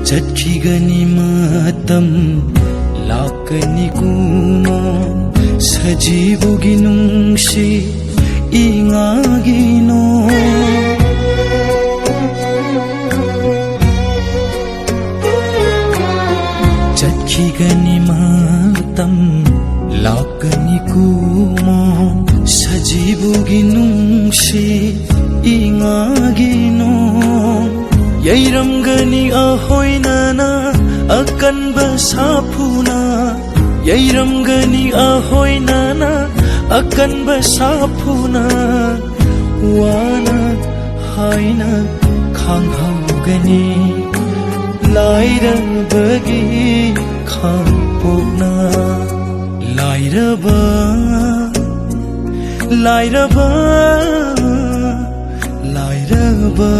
चꯠखिगनी मातम लाकनी कुमो सजीवुगी नुंगसी इंगागिनो चट्खिगनी मातम लाकनी कुमो सजीवुगी नुंगसी इंगागिनो यैरमगनी अहोइनाना अकनबा साफुना यैरमगनी अहोइनाना अकनबा साफुना वाना हाइना खांगहाउगनी लाइरबगी खांगपोगना लाइरबा लाइरबा लाइरबा